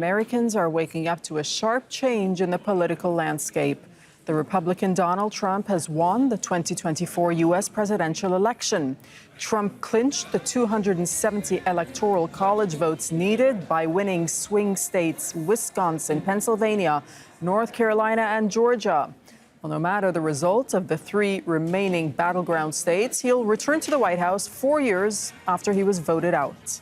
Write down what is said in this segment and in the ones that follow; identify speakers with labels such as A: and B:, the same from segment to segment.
A: Americans are waking up to a sharp change in the political landscape. The Republican Donald Trump has won the 2024 U.S. presidential election. Trump clinched the 270 electoral college votes needed by winning swing states Wisconsin, Pennsylvania, North Carolina, and Georgia. Well, no matter the result of the three remaining battleground states, he'll return to the White House 4 years after he was voted out.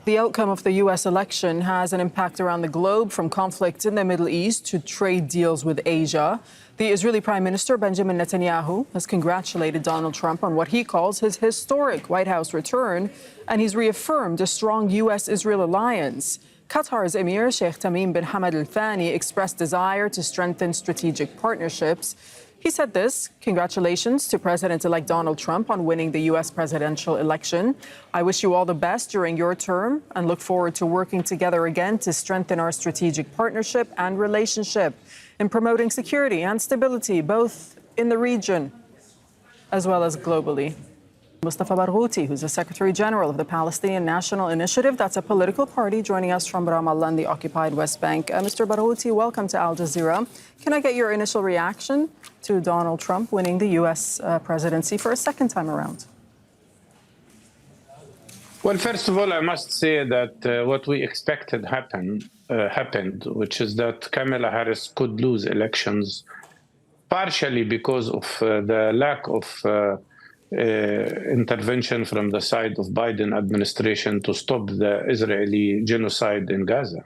A: The outcome of the U.S. election has an impact around the globe, from conflict in the Middle East to trade deals with Asia. The Israeli Prime Minister Benjamin Netanyahu has congratulated Donald Trump on what he calls his historic White House return, and he's reaffirmed a strong U.S.-Israel alliance. Qatar's Emir, Sheikh Tamim bin Hamad Thani, expressed desire to strengthen strategic partnerships. He said this: "Congratulations to President-elect Donald Trump on winning the U.S. presidential election. I wish you all the best during your term and look forward to working together again to strengthen our strategic partnership and relationship in promoting security and stability, both in the region as well as globally." Mustafa Barghouti, who's the Secretary General of the Palestinian National Initiative, that's a political party, joining us from Ramallah and the occupied West Bank. Mr. Barghouti, welcome to Al Jazeera. Can I get your initial reaction to Donald Trump winning the U.S. presidency for a second time around?
B: Well, first of all, I must say that what we expected happened, which is that Kamala Harris could lose elections, partially because of the lack of intervention from the side of Biden administration to stop the Israeli genocide in Gaza.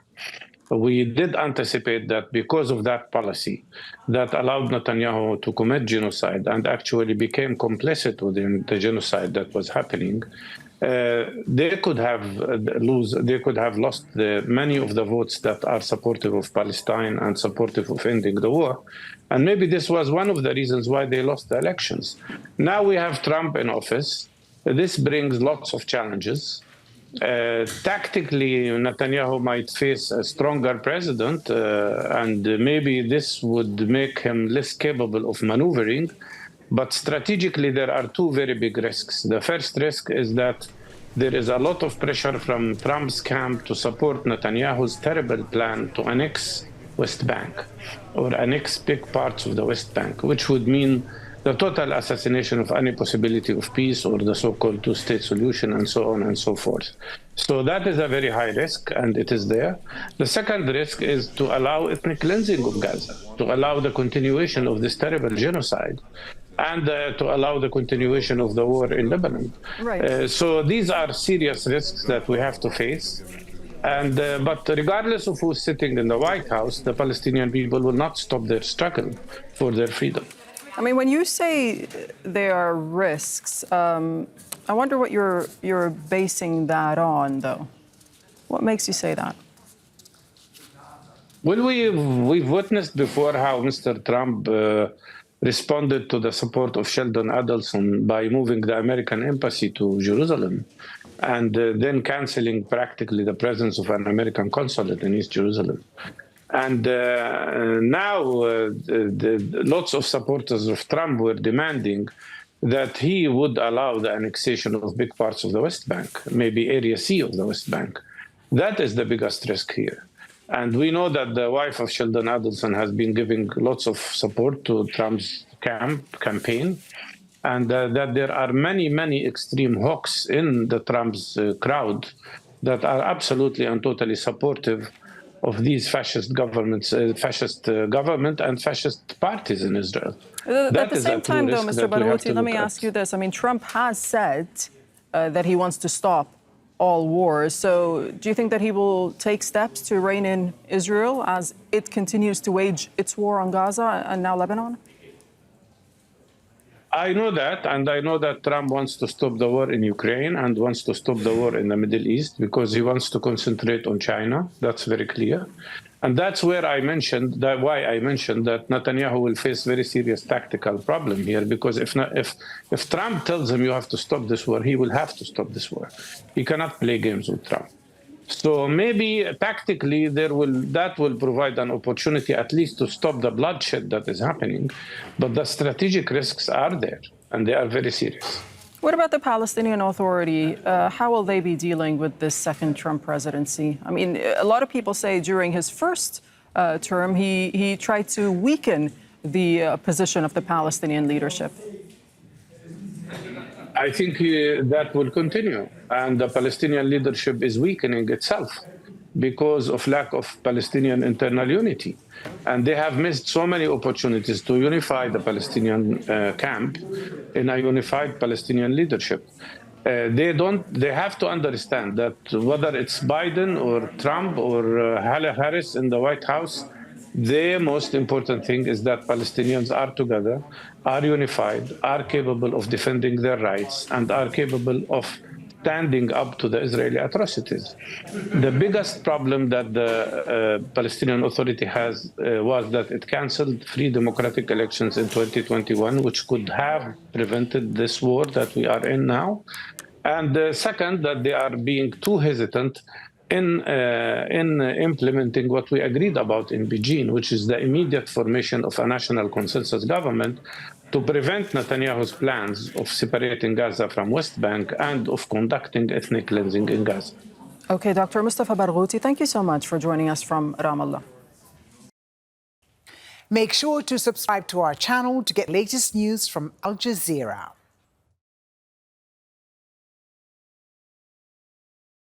B: We did anticipate that because of that policy that allowed Netanyahu to commit genocide and actually became complicit within the genocide that was happening, they could have lost many of the votes that are supportive of Palestine and supportive of ending the war. And maybe this was one of the reasons why they lost the elections. Now we have Trump in office. This brings lots of challenges. Tactically, Netanyahu might face a stronger president, and maybe this would make him less capable of maneuvering. But strategically, there are two very big risks. The first risk is that there is a lot of pressure from Trump's camp to support Netanyahu's terrible plan to annex West Bank or annex big parts of the West Bank, which would mean the total assassination of any possibility of peace or the so-called two-state solution and so on and so forth. So that is a very high risk, and it is there. The second risk is to allow ethnic cleansing of Gaza, to allow the continuation of this terrible genocide, and to allow the continuation of the war in Lebanon.
A: Right.
B: So these are serious risks that we have to face. And but regardless of who's sitting in the White House, the Palestinian people will not stop their struggle for their freedom.
A: I mean, when you say there are risks, I wonder what you're basing that on, though. What makes you say that?
B: Well, we've witnessed before how Mr. Trump responded to the support of Sheldon Adelson by moving the American embassy to Jerusalem and then canceling practically the presence of an American consulate in East Jerusalem. And now lots of supporters of Trump were demanding that he would allow the annexation of big parts of the West Bank, maybe Area C of the West Bank. That is the biggest risk here. And we know that the wife of Sheldon Adelson has been giving lots of support to Trump's campaign, and that there are many, many extreme hawks in the Trump's crowd that are absolutely and totally supportive of these fascist governments, government and fascist parties in Israel.
A: At the same time, though, Mr. Barghouti, let me ask you this. I mean, Trump has said that he wants to stop all wars. So do you think that he will take steps to rein in Israel as it continues to wage its war on Gaza and now Lebanon?
B: I know that, and I know that Trump wants to stop the war in Ukraine and wants to stop the war in the Middle East because he wants to concentrate on China. That's very clear. And that's where why I mentioned that Netanyahu will face very serious tactical problem here, because if Trump tells him you have to stop this war, he will have to stop this war. He cannot play games with Trump. So maybe tactically that will provide an opportunity at least to stop the bloodshed that is happening. But the strategic risks are there, and they are very serious.
A: What about the Palestinian Authority? How will they be dealing with this second Trump presidency? I mean, a lot of people say during his first term, he tried to weaken the position of the Palestinian leadership.
B: I think that will continue. And the Palestinian leadership is weakening itself because of lack of Palestinian internal unity. And they have missed so many opportunities to unify the Palestinian camp in a unified Palestinian leadership. They have to understand that whether it's Biden or Trump or Harris in the White House, the most important thing is that Palestinians are together, are unified, are capable of defending their rights, and are capable of standing up to the Israeli atrocities. The biggest problem that the Palestinian Authority has was that it canceled free democratic elections in 2021, which could have prevented this war that we are in now. And second, that they are being too hesitant in implementing what we agreed about in Beijing, which is the immediate formation of a national consensus government to prevent Netanyahu's plans of separating Gaza from West Bank and of conducting ethnic cleansing in Gaza.
A: Okay, Dr. Mustafa Barghouti, thank you so much for joining us from Ramallah.
C: Make sure to subscribe to our channel to get latest news from Al Jazeera.